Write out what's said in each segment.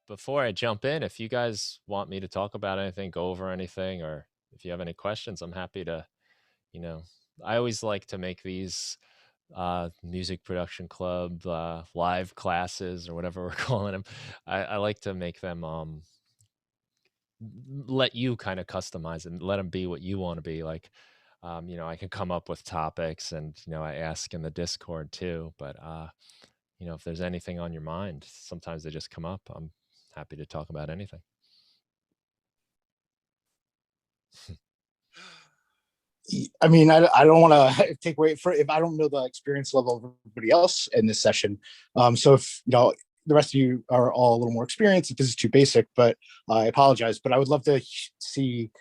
before I jump in, if you guys want me to talk about anything, go over anything, or if you have any questions, I'm happy to, you know, I always like to make these music production club live classes or whatever we're calling them. I like to make them let you kind of customize and let them be what you want to be. Like, I can come up with topics, and I ask in the Discord too. But if there's anything on your mind, sometimes they just come up. I'm happy to talk about anything. I mean, I don't want to take away for if I don't know the experience level of everybody else in this session. So if the rest of you are all a little more experienced, if this is too basic, but I apologize. But I would love to see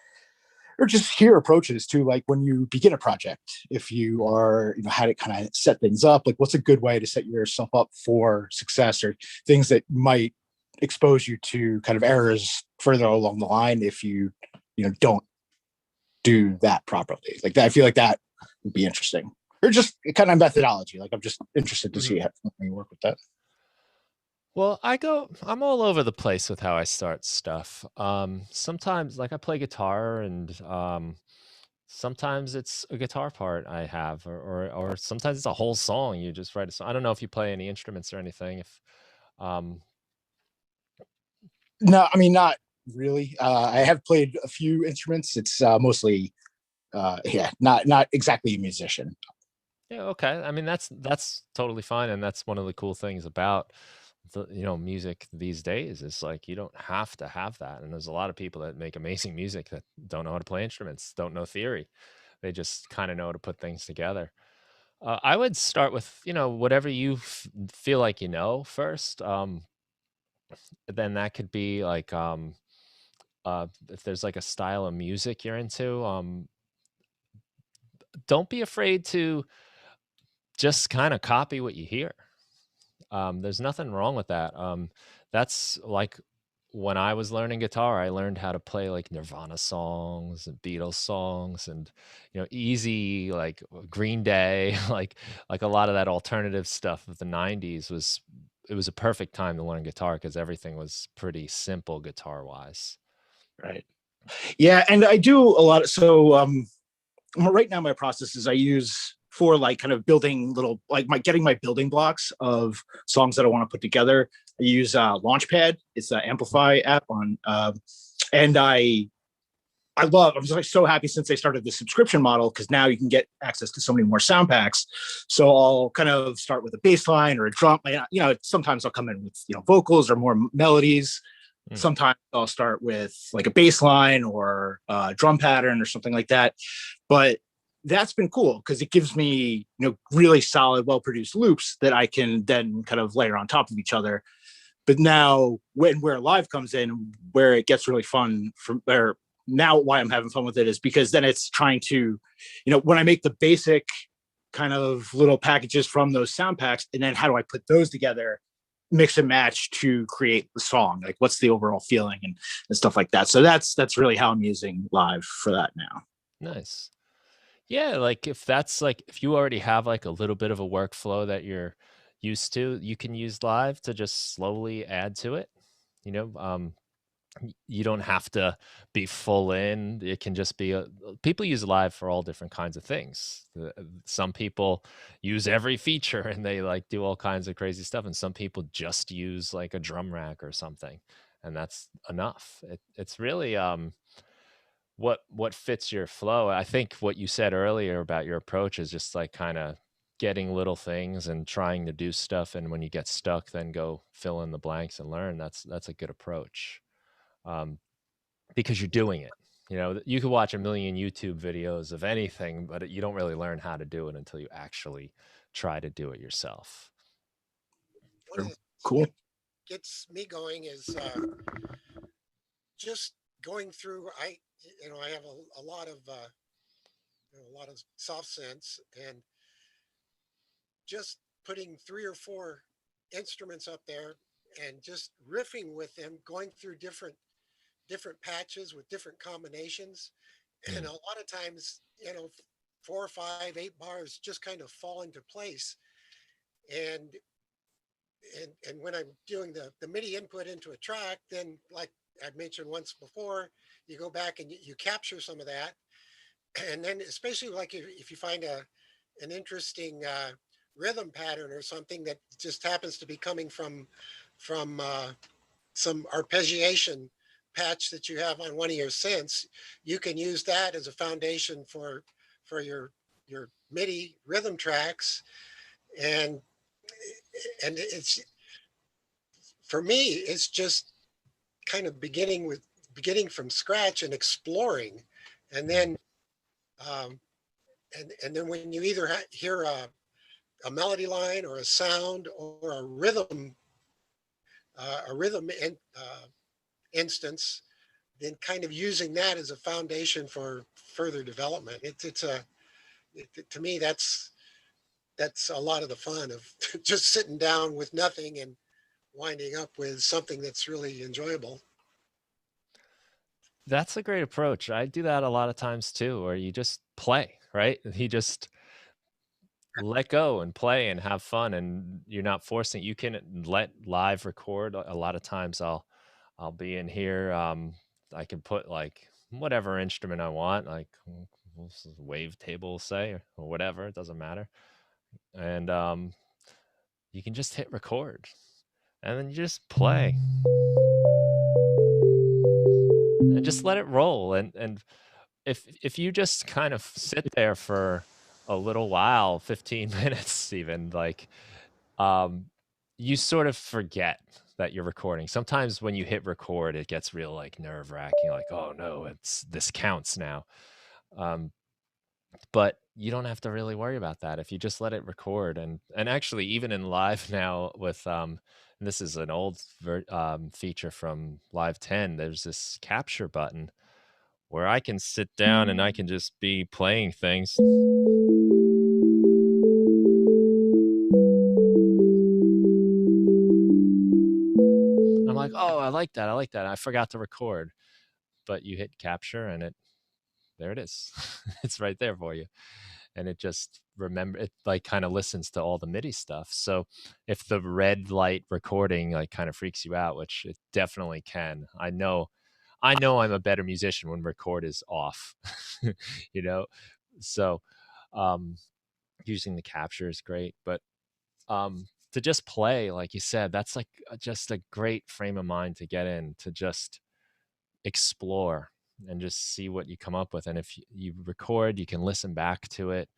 or just hear approaches to like when you begin a project. If you are how to kind of set things up, like what's a good way to set yourself up for success, or things that might expose you to kind of errors further along the line if you don't do that properly. Like that, I feel like that would be interesting, or just kind of methodology. Like I'm just interested to Mhm. see how you work with that. Well, I'm all over the place with how I start stuff. Sometimes, like, I play guitar, and sometimes it's a guitar part I have, or sometimes it's a whole song. You just write a song. I don't know if you play any instruments or anything. If um, No, I mean not really. I have played a few instruments. It's mostly yeah, not exactly a musician. Yeah, okay. I mean, that's totally fine, and that's one of the cool things about the music these days. Is like you don't have to have that, and there's a lot of people that make amazing music that don't know how to play instruments, don't know theory. They just kind of know how to put things together. I would start with whatever you feel like first. Then that could be like if there's like a style of music you're into, don't be afraid to just kind of copy what you hear. There's nothing wrong with that. That's like when I was learning guitar, I learned how to play like Nirvana songs and Beatles songs, and easy like Green Day, like a lot of that alternative stuff of the '90s was. It was a perfect time to learn guitar because everything was pretty simple guitar wise. Right. Yeah, and I do a lot of so right now my process is I use for like kind of building little like my getting my building blocks of songs that I want to put together. I use Launchpad. It's an Amplify app on, and I'm just so happy since they started the subscription model because now you can get access to so many more sound packs. So I'll kind of start with a bass line or a drum. Sometimes I'll come in with vocals or more melodies. Mm. Sometimes I'll start with like a bass line or a drum pattern or something like that. But that's been cool because it gives me really solid, well produced loops that I can then kind of layer on top of each other. But now when where live comes in, where it gets really fun from where now why I'm having fun with it is because then it's trying to, when I make the basic kind of little packages from those sound packs, and then how do I put those together, mix and match to create the song? Like what's the overall feeling and stuff like that. So that's really how I'm using live for that now. Nice. Yeah, like if you already have like a little bit of a workflow that you're used to, you can use live to just slowly add to it. You know, you don't have to be full in. It can just be people use live for all different kinds of things. Some people use every feature and they like do all kinds of crazy stuff, and some people just use like a drum rack or something, and that's enough. It's really what fits your flow. I think what you said earlier about your approach is just like kind of getting little things and trying to do stuff, and when you get stuck, then go fill in the blanks and learn. That's a good approach. Um, because you're doing it. You could watch a million YouTube videos of anything, but you don't really learn how to do it until you actually try to do it yourself. One of the things Cool. that gets me going is just going through. I have a lot of a lot of soft sense, and just putting three or four instruments up there and just riffing with them, going through different patches with different combinations, and Mm. a lot of times, 4 or 5, 8 bars just kind of fall into place, and and when I'm doing the MIDI input into a track, then like I mentioned once before, you go back and you capture some of that, and then especially like if you find an interesting rhythm pattern or something that just happens to be coming from some arpeggiation patch that you have on one of your synths, you can use that as a foundation for your MIDI rhythm tracks, and it's for me, it's just kind of beginning from scratch and exploring, and then um, and then when you either hear a melody line or a sound or a rhythm instance, then kind of using that as a foundation for further development. To me that's a lot of the fun of just sitting down with nothing and winding up with something that's really enjoyable. That's a great approach. I do that a lot of times too, where you just play, right? You just let go and play and have fun, and you're not forcing. You can let live record. A lot of times I'll be in here. I can put like whatever instrument I want, like wave table, say, or whatever. It doesn't matter. And you can just hit record, and then you just play and just let it roll. And if you just kind of sit there for a little while, 15 minutes even, like um you sort of forget that you're recording. Sometimes when you hit record, it gets real like nerve-wracking, like, oh no, it's this counts now. um but you don't have to really worry about that if you just let it record. And actually, even in live now with and this is an old feature from live 10, there's this capture button where I can sit down and I can just be playing things. I'm like, oh, I like that. I like that. I forgot to record. But you hit capture and there it is. It's right there for you. And it just remember it, like kind of listens to all the MIDI stuff. So if the red light recording like kind of freaks you out, which it definitely can, I know I'm a better musician when record is off. you know. So um using the capture is great, but to just play, like you said, that's like just a great frame of mind to get in, to just explore and just see what you come up with. And if you record, you can listen back to it,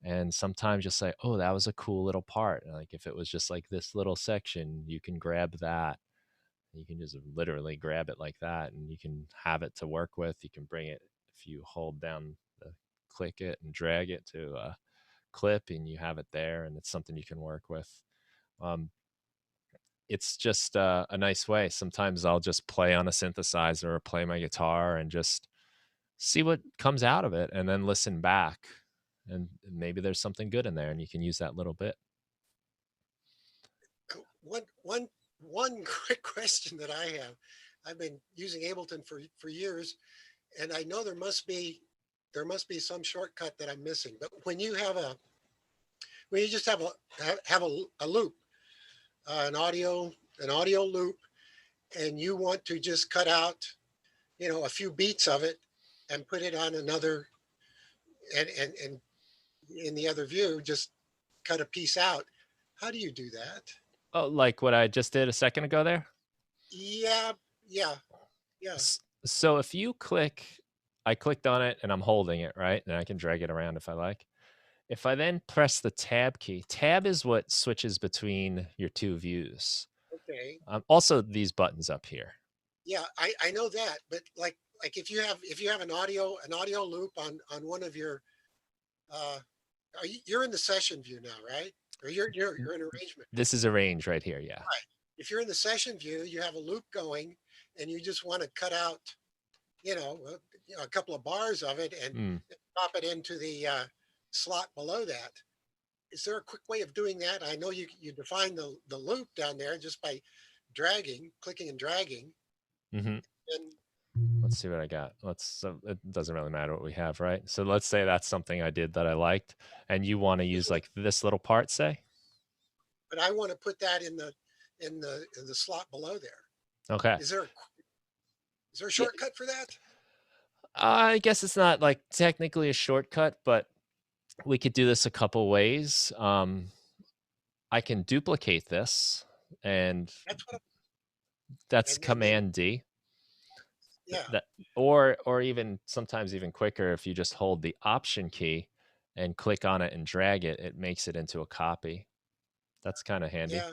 and sometimes you'll say, oh, that was a cool little part. Like if it was just like this little section, you can grab that. You can just literally grab it like that, and you can have it to work with. You can bring it, if you hold down the click it and drag it to a clip, and you have it there, and it's something you can work with. um, it's just a nice way. Sometimes I'll just play on a synthesizer or play my guitar and just see what comes out of it, and then listen back, and maybe there's something good in there, and you can use that little bit. One quick question that I have. I've been using Ableton for years, and I know there must be some shortcut that I'm missing. But when you just have a loop, an audio loop, and you want to just cut out, a few beats of it and put it on another, and in the other view, just cut a piece out. How do you do that? Oh, like what I just did a second ago there. Yeah, yeah, yeah. So if you I clicked on it and I'm holding it, right? And I can drag it around if I like. If I then press the tab key, tab is what switches between your two views. Okay. Also, these buttons up here. Yeah, I know that, but like if you have an audio loop on one of your uh you're in the session view now, right? Or you're in arrangement. This is a range right here. Yeah. Right. If you're in the session view, you have a loop going and you just want to cut out, a couple of bars of it and Mm. pop it into the slot below that. Is there a quick way of doing that? I know you define the loop down there just by clicking and dragging. Hmm. And Let's see what I got. So it doesn't really matter what we have, right? So let's say that's something I did that I liked, and you want to use like this little part, say. but I want to put that in in the slot below there. Okay. Is there a, is there a Yeah, shortcut for that? I guess it's not like technically a shortcut, but we could do this a couple ways. I can duplicate this, and That's what. that's And then Command D. yeah, That or even sometimes even quicker if you just hold the Option key and click on it and drag it, it makes it into a copy. That's kind of handy. yeah.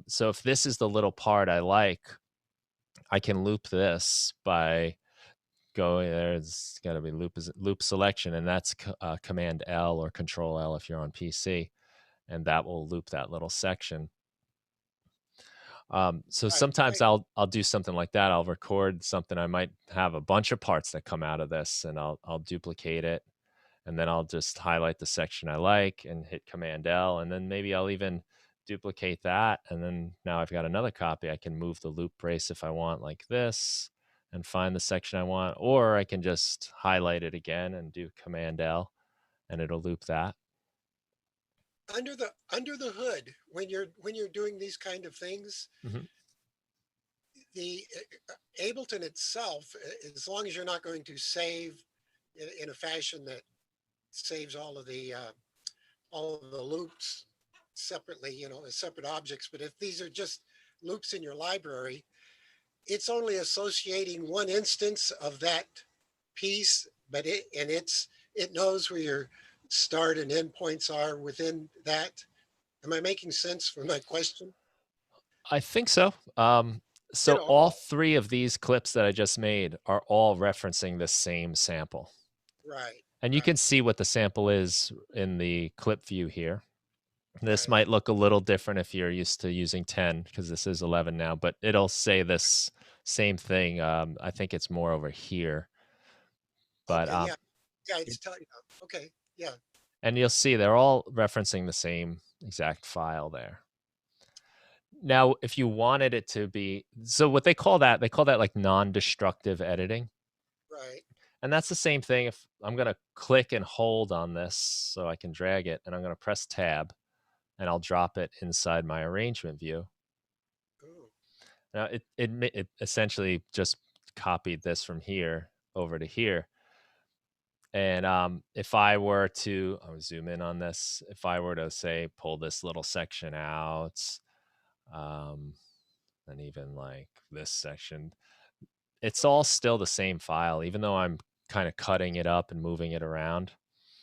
So if this is the little part I like, I can loop this by going there. It's got to be loop selection, and that's Command L or Control L if you're on PC, and that will loop that little section. So Right, sometimes right. I'll do something like that. I'll record something. I might have a bunch of parts that come out of this, and I'll duplicate it, and then I'll just highlight the section I like and hit Command L, and then maybe I'll even duplicate that, and then now I've got another copy. I can move the loop brace if I want, like this, and find the section I want, or I can just highlight it again and do Command L, and it'll loop that. Under the hood, when you're doing these kind of things, Mhm. the Ableton itself, as long as you're not going to save in a fashion that saves all of the loops separately, as separate objects. But if these are just loops in your library, it's only associating one instance of that piece, but it knows where your start and end points are within that. Am I making sense for my question? I think so. You So know, all three of these clips that I just made are all referencing the same sample. right, And you can right, see what the sample is in the clip view here. This right. might look a little different if you're used to using 10 because this is 11 now, but it'll say this same thing. I think it's more over here, but Okay, yeah, yeah. It's telling you. Okay, yeah, and you'll see they're all referencing the same exact file there. Now, if you wanted it to be, so what they call that like non-destructive editing. right. And that's the same thing if I'm going to click and hold on this so I can drag it, and I'm going to press tab and I'll drop it inside my arrangement view. Ooh, Now it essentially just copied this from here over to here. And if I were to, I'll zoom in on this. If I were to say pull this little section out, um, and even like this section, it's all still the same file, even though I'm kind of cutting it up and moving it around.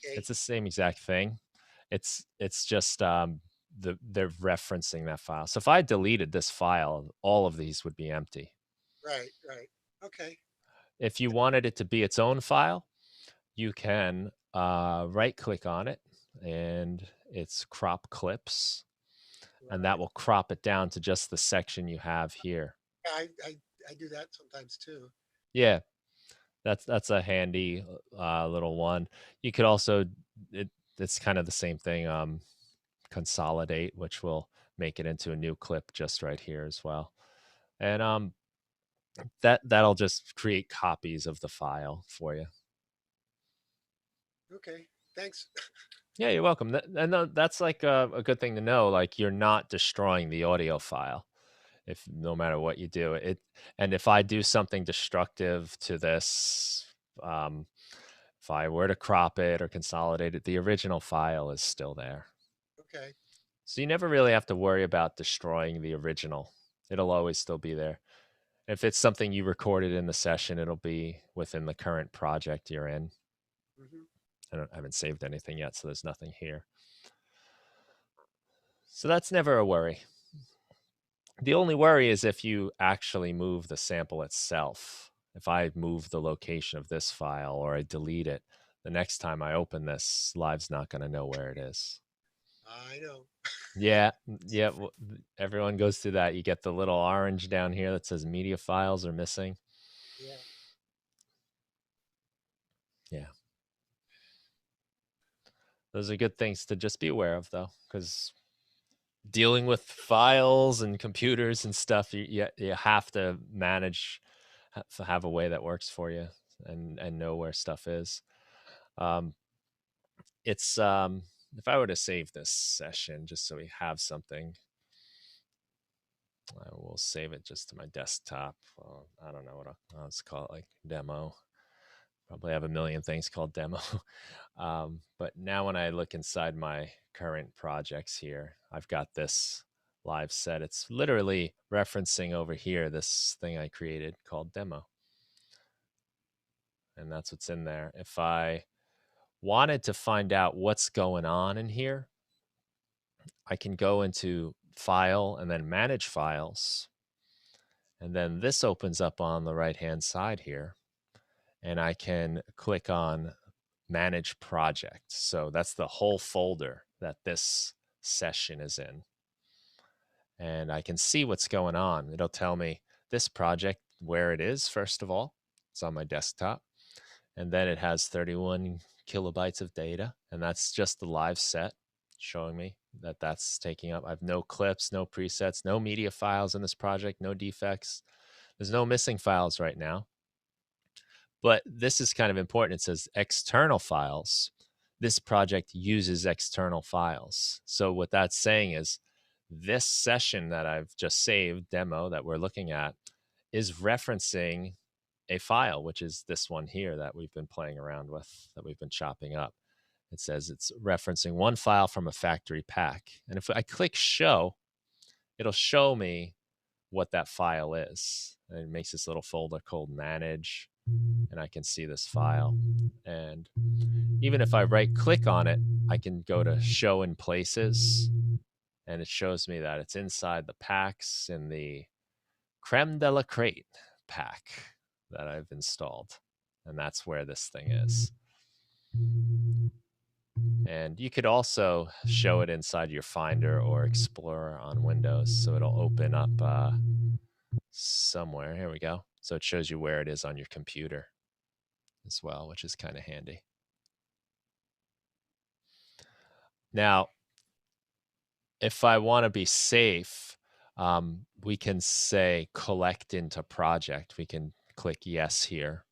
okay, It's the same exact thing. It's just they're referencing that file. So if I deleted this file, all of these would be empty. right, right. Okay, If you wanted it to be its own file, you can right click on it and it's crop clips, and that right. will crop it down to just the section you have here. Yeah, I do that sometimes too. Yeah, that's a handy little one. You could also it, it's kind of the same thing. Consolidate, which will make it into a new clip just right here as well. And that'll just create copies of the file for you. Okay, thanks. Yeah, you're welcome. That's like a good thing to know. Like you're not destroying the audio file if no matter what you do it. And if I do something destructive to this, um, if I were to crop it or consolidate it, the original file is still there. Okay, So you never really have to worry about destroying the original. It'll always still be there. If it's something you recorded in the session, it'll be within the current project you're in. hmm, I haven't saved anything yet, so there's nothing here. So that's never a worry. The only worry is if you actually move the sample itself. If I move the location of this file or I delete it, the next time I open this, Live's not going to know where it is. I know. Yeah, yeah. Everyone goes through that. You get the little orange down here that says media files are missing. Yeah, Yeah. Those are good things to just be aware of, though, because dealing with files and computers and stuff, you have to manage, have a way that works for you and know where stuff is. Um, it's if I were to save this session just so we have something, I will save it just to my desktop. Well, I don't know what I'll just call it, like demo. Probably have a million things called demo. But now when I look inside my current projects here, I've got this live set. It's literally referencing over here this thing I created called demo. And that's what's in there. If I wanted to find out what's going on in here, I can go into File and then Manage Files. And then this opens up on the right-hand side here. And I can click on Manage Project. So that's the whole folder that this session is in. And I can see what's going on. It'll tell me this project, where it is, first of all. It's on my desktop. And then it has 31 kilobytes of data. And that's just the live set showing me that that's taking up. I have no clips, no presets, no media files in this project, no defects. There's no missing files right now. But this is kind of important. It says external files. This project uses external files. So what that's saying is this session that I've just saved, demo that we're looking at, is referencing a file, which is this one here that we've been playing around with, that we've been chopping up. It says it's referencing one file from a factory pack. And if I click show, it'll show me what that file is. And it makes this little folder called manage. And I can see this file. And even if I right click on it, I can go to show in places. And it shows me that it's inside the packs in the creme de la crate pack that I've installed. And that's where this thing is. And you could also show it inside your Finder or Explorer on Windows. So it'll open up somewhere. Here we go. So it shows you where it is on your computer as well, which is kind of handy. Now, if I want to be safe, we can say collect into project. We can click yes here.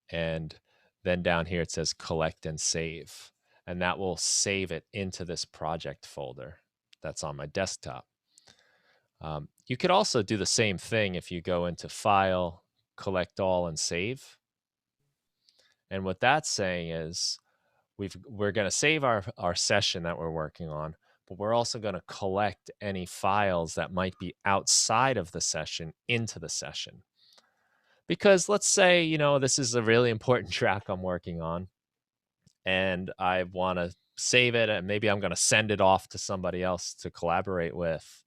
And then down here it says collect and save. And that will save it into this project folder that's on my desktop. You could also do the same thing if you go into File, Collect All, and Save. And what that's saying is we're going to save our session that we're working on, but we're also going to collect any files that might be outside of the session into the session. Because let's say, you know, this is a really important track I'm working on, and I want to save it, and maybe I'm going to send it off to somebody else to collaborate with.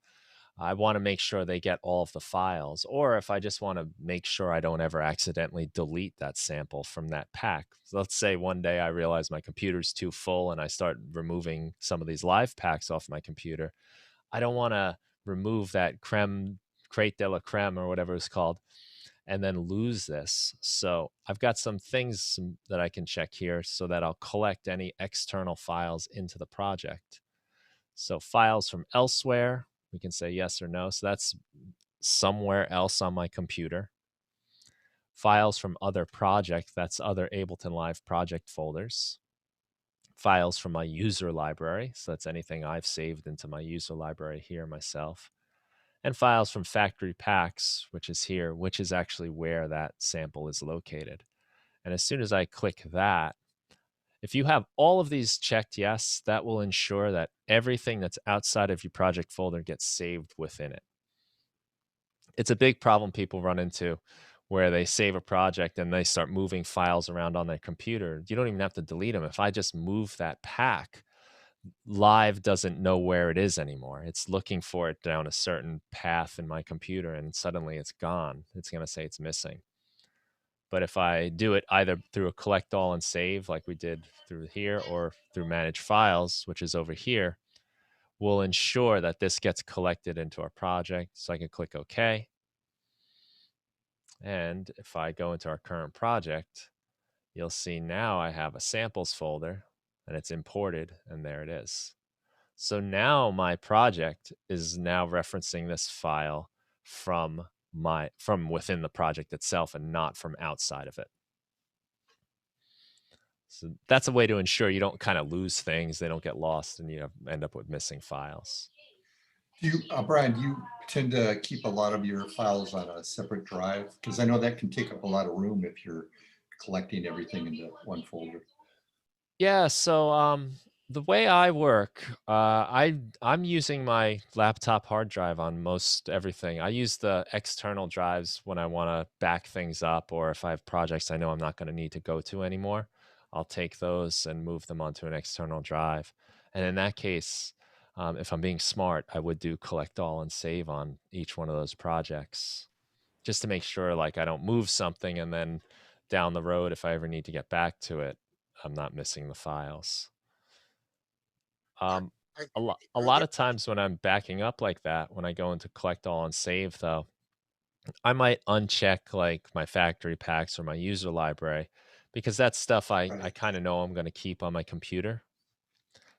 I want to make sure they get all of the files. Or if I just want to make sure I don't ever accidentally delete that sample from that pack. So let's say one day I realize my computer's too full and I start removing some of these live packs off my computer. I don't want to remove that crate de la creme or whatever it's called and then lose this. So I've got some things that I can check here so that I'll collect any external files into the project. So files from elsewhere, we can say yes or no. So that's somewhere else on my computer. Files from other project, that's other Ableton Live project folders. Files from my user library, so that's anything I've saved into my user library here myself. And files from factory packs, which is here, which is actually where that sample is located. And as soon as I click that, if you have all of these checked yes, that will ensure that everything that's outside of your project folder gets saved within it. It's a big problem people run into where they save a project and they start moving files around on their computer. You don't even have to delete them. If I just move that pack, Live doesn't know where it is anymore. It's looking for it down a certain path in my computer and suddenly it's gone. It's going to say it's missing. But if I do it either through a collect all and save like we did through here or through manage files, which is over here, we'll ensure that this gets collected into our project. So I can click OK. And if I go into our current project, you'll see now I have a samples folder and it's imported and there it is. So now my project is now referencing this file from within the project itself and not from outside of it. So that's a way to ensure you don't kind of lose things, they don't get lost and you end up with missing files. Brian, do you tend to keep a lot of your files on a separate drive? Because I know that can take up a lot of room if you're collecting everything into one folder. Yeah, so the way I work, I'm using my laptop hard drive on most everything. I use the external drives when I want to back things up, or if I have projects I know I'm not going to need to go to anymore, I'll take those and move them onto an external drive. And in that case, if I'm being smart, I would do collect all and save on each one of those projects, just to make sure like I don't move something and then down the road, if I ever need to get back to it, I'm not missing the files. Are, Um, are, a are lot there of times when I'm backing up like that, when I go into collect all and save, though, I might uncheck like my factory packs or my user library, because that's stuff I Right. kind of know I'm going to keep on my computer.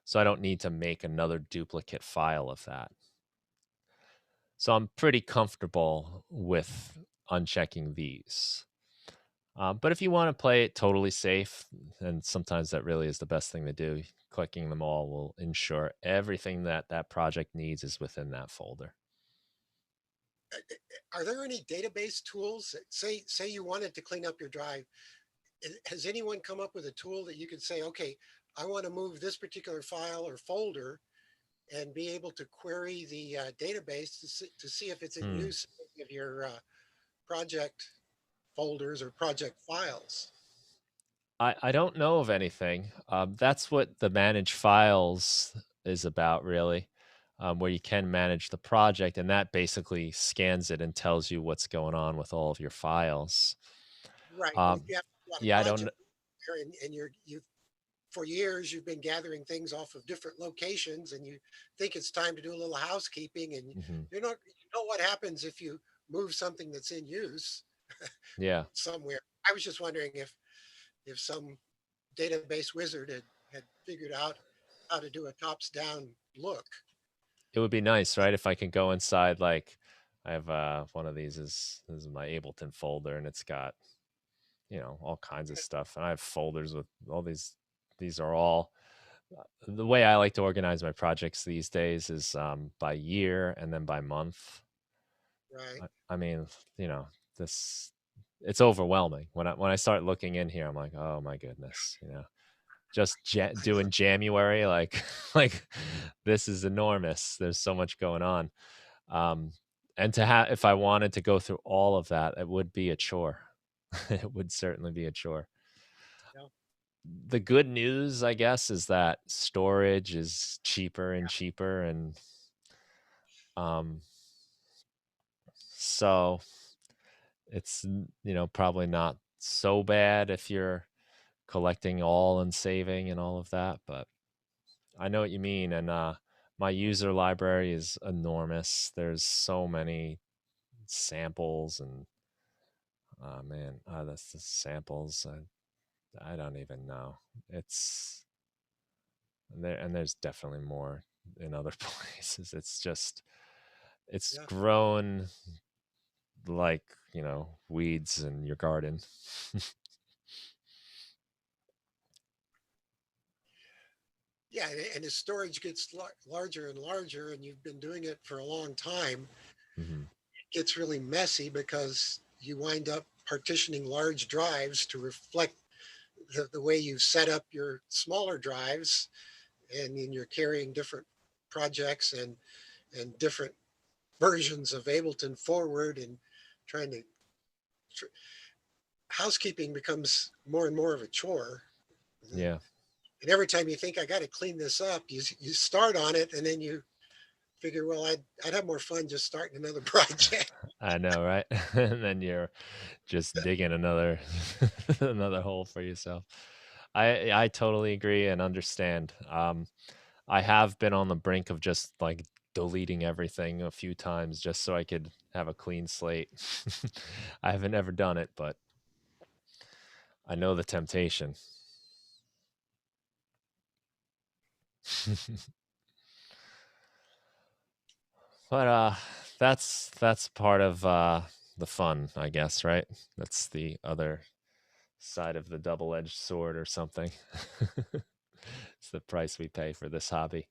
So I don't need to make another duplicate file of that. So I'm pretty comfortable with unchecking these. But if you want to play it totally safe, and sometimes that really is the best thing to do, clicking them all will ensure everything that that project needs is within that folder. are there any database tools say you wanted to clean up your drive? Has anyone come up with a tool that you could say, okay, I want to move this particular file or folder and be able to query the database to see if it's in Hmm. use in any of your project folders or project files? I don't know of anything. That's what the manage files is about, really, where you can manage the project, and that basically scans it and tells you what's going on with all of your files. Right. Well, Um, you have a yeah, I don't. project there, and you for years you've been gathering things off of different locations, and you think it's time to do a little housekeeping, and Mhm. you know what happens if you move something that's in use Yeah. somewhere. I was just wondering if some database wizard had figured out how to do a tops down look. It would be nice, right? If I can go inside, like I have one of these is this is my Ableton folder, and it's got, all kinds of stuff. And I have folders with all these. These are all the way I like to organize my projects these days is by year and then by month. Right. I mean, you know, this it's overwhelming when I start looking in here. I'm like, oh my goodness, just I know. doing January, like like this is enormous. There's so much going on. Um, and to have, if I wanted to go through all of that, it would be a chore. It would certainly be a chore. Yeah. The good news, I guess, is that storage is cheaper and cheaper, and um, so it's probably not so bad if you're collecting all and saving and all of that. But I know what you mean, and my user library is enormous. There's so many samples and man, that's the samples. I don't even know. It's and there's definitely more in other places. It's Yeah. grown like weeds in your garden. Yeah. And as storage gets larger and larger, and you've been doing it for a long time, Hmm. it gets really messy because you wind up partitioning large drives to reflect the way you've set up your smaller drives, and then you're carrying different projects and different versions of Ableton forward and trying to housekeeping becomes more and more of a chore. Yeah, And every time you think I got to clean this up, you start on it, and then you figure, well, I'd have more fun just starting another project. I know, right? And then you're just digging another another hole for yourself. I totally agree and understand. I have been on the brink of just like deleting everything a few times just so I could have a clean slate. I haven't ever done it, but I know the temptation. But that's part of the fun, I guess, right? That's the other side of the double-edged sword or something. It's the price we pay for this hobby.